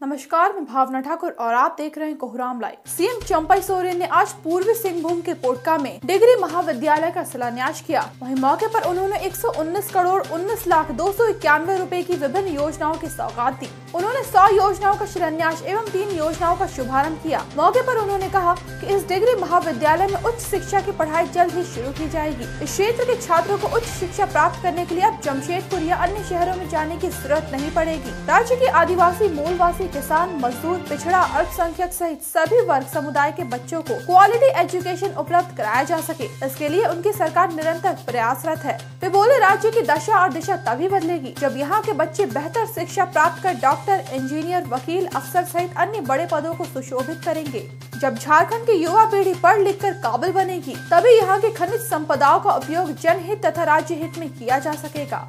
नमस्कार, मैं भावना ठाकुर और आप देख रहे हैं कोहराम लाइव। सीएम चंपई सोरेन ने आज पूर्वी सिंहभूम के पोटका में डिग्री महाविद्यालय का शिलान्यास किया। वहीं मौके पर उन्होंने 119 करोड़ 19,291 रुपए की विभिन्न योजनाओं की सौगात दी। उन्होंने 100 योजनाओं का शिलान्यास एवं 3 योजनाओं का शुभारंभ किया। मौके पर उन्होंने कहा कि इस डिग्री महाविद्यालय में उच्च शिक्षा की पढ़ाई जल्द ही शुरू की जाएगी। इस क्षेत्र के छात्रों को उच्च शिक्षा प्राप्त करने के लिए अब जमशेदपुर या अन्य शहरों में जाने की जरूरत नहीं पड़ेगी। राज्य के आदिवासी, मूलवासी, किसान, मजदूर, पिछड़ा, अल्पसंख्यक सहित सभी वर्ग समुदाय के बच्चों को क्वालिटी एजुकेशन उपलब्ध कराया जा सके, इसके लिए उनकी सरकार निरंतर प्रयासरत है। वे बोले, राज्य की दशा और दिशा तभी बदलेगी जब यहाँ के बच्चे बेहतर शिक्षा प्राप्त कर डॉक्टर, इंजीनियर, वकील, अफसर सहित अन्य बड़े पदों को सुशोभित करेंगे। जब झारखंड की युवा पीढ़ी पढ़ लिख कर काबिल बनेगी, तभी यहाँ की खनिज संपदाओं का उपयोग जनहित तथा राज्य हित में किया जा सकेगा।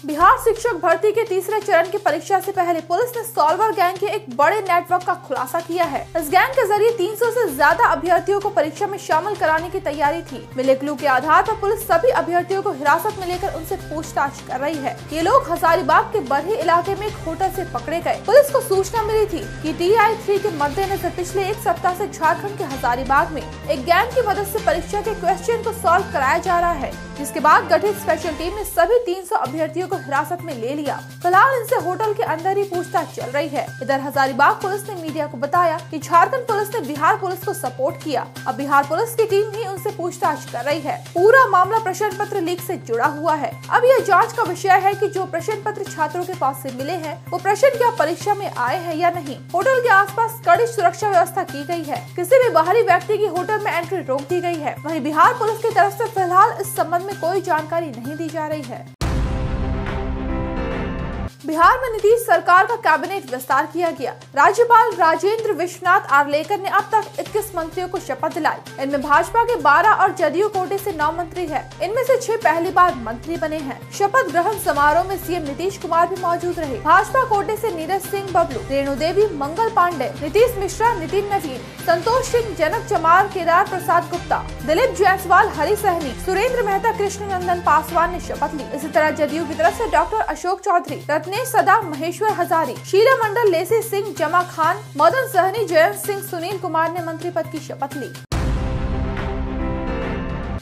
बिहार शिक्षक भर्ती के तीसरे चरण की परीक्षा से पहले पुलिस ने सॉल्वर गैंग के एक बड़े नेटवर्क का खुलासा किया है। इस गैंग के जरिए 300 से ज्यादा अभ्यर्थियों को परीक्षा में शामिल कराने की तैयारी थी। मिले क्लू के आधार पर पुलिस सभी अभ्यर्थियों को हिरासत में लेकर उनसे पूछताछ कर रही है। ये लोग हजारीबाग के बरही इलाके में एक होटल से पकड़े गए। पुलिस को सूचना मिली थी कि TI-3 के मद्देनजर पिछले एक सप्ताह से झारखंड के हजारीबाग में एक गैंग की मदद से परीक्षा के क्वेश्चन को सॉल्व कराया जा रहा है, जिसके बाद गठित स्पेशल टीम ने सभी 300 अभ्यर्थियों को हिरासत में ले लिया। फिलहाल इनसे होटल के अंदर ही पूछताछ चल रही है। इधर हजारीबाग पुलिस ने मीडिया को बताया कि झारखंड पुलिस ने बिहार पुलिस को सपोर्ट किया। अब बिहार पुलिस की टीम ही उनसे पूछताछ कर रही है। पूरा मामला प्रश्न पत्र लीक से जुड़ा हुआ है। अब यह जांच का विषय है कि जो प्रश्न पत्र छात्रों के पास से मिले हैं, वो प्रश्न क्या परीक्षा में आए हैं या नहीं। होटल के आसपास कड़ी सुरक्षा व्यवस्था की गई है। किसी भी बाहरी व्यक्ति की होटल में एंट्री रोक दी गई है। वहीं बिहार पुलिस की तरफ से फिलहाल इस संबंध में कोई जानकारी नहीं दी जा रही है। बिहार में नीतीश सरकार का कैबिनेट विस्तार किया गया। राज्यपाल राजेंद्र विश्वनाथ आर्लेकर ने अब तक 21 मंत्रियों को शपथ दिलाई। इनमें भाजपा के 12 और जदयू कोटे से 9 मंत्री हैं। इनमें से 6 पहली बार मंत्री बने हैं। शपथ ग्रहण समारोह में सीएम नीतीश कुमार भी मौजूद रहे। भाजपा कोटे से नीरज सिंह बबलू, रेणु देवी, मंगल पांडे, नीतीश मिश्रा, नितिन नवीन, संतोष सिंह, जनक चमार, केदार प्रसाद गुप्ता, दिलीप जायसवाल, हरि सहनी, सुरेंद्र मेहता, कृष्ण नंदन पासवान ने शपथ ली। इसी तरह जदयू की तरफ से डॉक्टर अशोक चौधरी, रत्नेश सदा, महेश्वर हजारी, शीला मंडल, लेसी सिंह, जमा खान, मदन सहनी, जयंत सिंह, सुनील कुमार ने मंत्री पद की शपथ ली।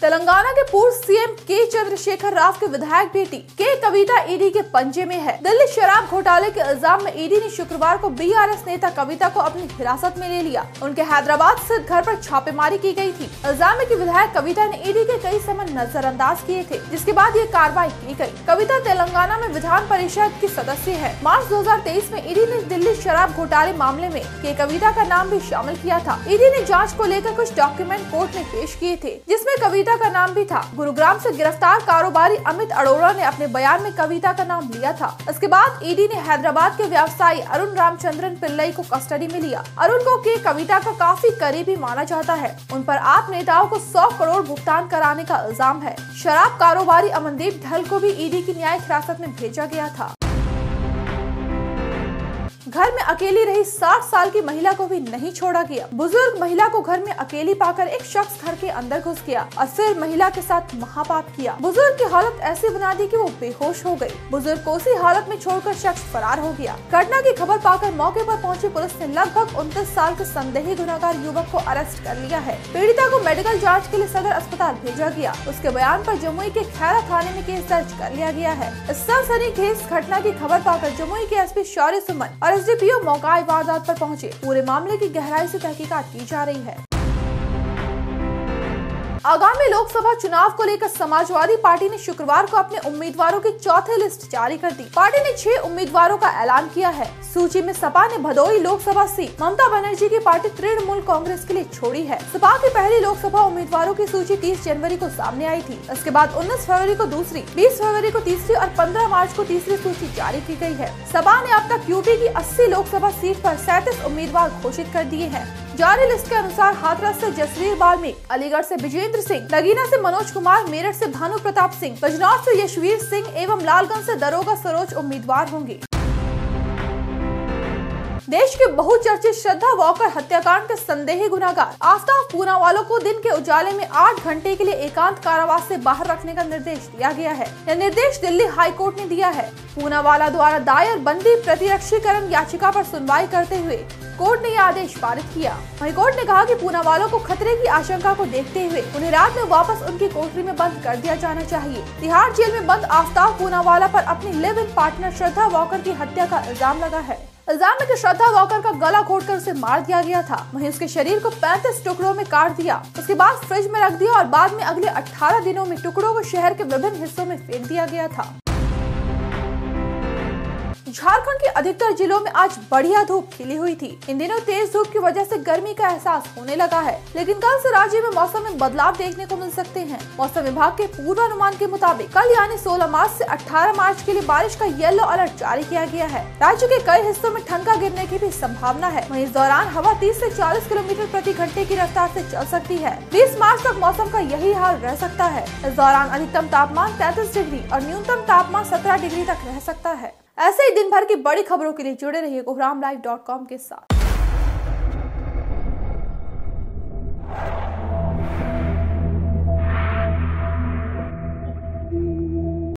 तेलंगाना के पूर्व सीएम के चंद्रशेखर राव के विधायक बेटी के कविता ईडी के पंजे में है। दिल्ली शराब घोटाले के इल्जाम में ईडी ने शुक्रवार को BRS नेता कविता को अपनी हिरासत में ले लिया। उनके हैदराबाद स्थित घर पर छापेमारी की गई थी। इल्जाम है कि विधायक कविता ने ईडी के कई समन नजरअंदाज किए थे, जिसके बाद ये कार्रवाई की गई। कविता तेलंगाना में विधान परिषद की सदस्य है। मार्च 2023 में ईडी ने दिल्ली शराब घोटाले मामले में के कविता का नाम भी शामिल किया था। ईडी ने जाँच को लेकर कुछ डॉक्यूमेंट कोर्ट में पेश किए थे, जिसमें कविता का नाम भी था। गुरुग्राम से गिरफ्तार कारोबारी अमित अरोड़ा ने अपने बयान में कविता का नाम लिया था। इसके बाद ईडी ने हैदराबाद के व्यवसायी अरुण रामचंद्रन पिल्लई को कस्टडी में लिया। अरुण को के कविता का काफी करीबी माना जाता है। उन पर आप नेताओं को 100 करोड़ भुगतान कराने का इल्जाम है। शराब कारोबारी अमनदीप ढल को भी ईडी की न्यायिक हिरासत में भेजा गया था। घर में अकेली रही 60 साल की महिला को भी नहीं छोड़ा गया। बुजुर्ग महिला को घर में अकेली पाकर एक शख्स घर के अंदर घुस गया और फिर महिला के साथ महापाप किया। बुजुर्ग की हालत ऐसी बना दी कि वो बेहोश हो गई। बुजुर्ग को उसी हालत में छोड़कर शख्स फरार हो गया। घटना की खबर पाकर मौके पर पहुंची पुलिस ने लगभग 29 साल के संदेही गुनहगार युवक को अरेस्ट कर लिया है। पीड़िता को मेडिकल जाँच के लिए सदर अस्पताल भेजा गया। उसके बयान पर जमुई के खैरा थाने में केस दर्ज कर लिया गया है। इस सनसनीखेज घटना की खबर पाकर जमुई के SP शौर्य सुमन और SDPO मौका वारदात पर पहुंचे। पूरे मामले की गहराई से तहकीकात की जा रही है। आगामी लोकसभा चुनाव को लेकर समाजवादी पार्टी ने शुक्रवार को अपने उम्मीदवारों की चौथी लिस्ट जारी कर दी। पार्टी ने 6 उम्मीदवारों का ऐलान किया है। सूची में सपा ने भदोही लोकसभा सीट ममता बनर्जी की पार्टी तृणमूल कांग्रेस के लिए छोड़ी है। सपा की पहली लोकसभा उम्मीदवारों की सूची 30 जनवरी को सामने आई थी। इसके बाद 19 फरवरी को दूसरी, 20 फरवरी को तीसरी और 15 मार्च को तीसरी सूची जारी की गई है। सपा ने अब तक यूपी की 80 लोकसभा सीट पर 37 उम्मीदवार घोषित कर दिए हैं। जारी लिस्ट के अनुसार हाथरस से जसवीर बाल्मीक, अलीगढ़ से विजेंद्र सिंह, नगीना से मनोज कुमार, मेरठ से भानु प्रताप सिंह, बिजनौर से यशवीर सिंह एवं लालगंज से दरोगा सरोज उम्मीदवार होंगे। देश के बहुचर्चित श्रद्धा वॉकर हत्याकांड के संदेही गुनाहगार आफ्ताब पूनावाला को दिन के उजाले में 8 घंटे के लिए एकांत कारावास से बाहर रखने का निर्देश दिया गया है। यह निर्देश दिल्ली हाई कोर्ट ने दिया है। पूनावाला द्वारा दायर बंदी प्रतिरक्षीकरण याचिका पर सुनवाई करते हुए कोर्ट ने यह आदेश पारित किया। वहीं कोर्ट ने कहा कि पूनावाला को खतरे की आशंका को देखते हुए उन्हें रात में वापस उनकी कोठरी में बंद कर दिया जाना चाहिए। तिहाड़ जेल में बंद आफ्ताब पूनावाला पर अपनी live in partner Shraddha walker की हत्या का इल्जाम लगा है। इल्जाम है कि श्रद्धा वॉकर का गला घोटकर उसे मार दिया गया था। वहीं उसके शरीर को 35 टुकड़ों में काट दिया, उसके बाद फ्रिज में रख दिया और बाद में अगले 18 दिनों में टुकड़ों को शहर के विभिन्न हिस्सों में फेंक दिया गया था। झारखंड के अधिकतर जिलों में आज बढ़िया धूप खिली हुई थी। इन दिनों तेज धूप की वजह से गर्मी का एहसास होने लगा है, लेकिन कल से राज्य में मौसम में बदलाव देखने को मिल सकते हैं। मौसम विभाग के पूर्वानुमान के मुताबिक कल यानी 16 मार्च से 18 मार्च के लिए बारिश का येलो अलर्ट जारी किया गया है। राज्य के कई हिस्सों में ठनका गिरने की भी संभावना है। वहीं इस दौरान हवा 30 से 40 किलोमीटर प्रति घंटे की रफ्तार से चल सकती है। 20 मार्च तक मौसम का यही हाल रह सकता है। इस दौरान अधिकतम तापमान 33 डिग्री और न्यूनतम तापमान 17 डिग्री तक रह सकता है। ऐसे ही दिन भर की बड़ी खबरों के लिए जुड़े रहिए कोहरामलाइव.com के साथ।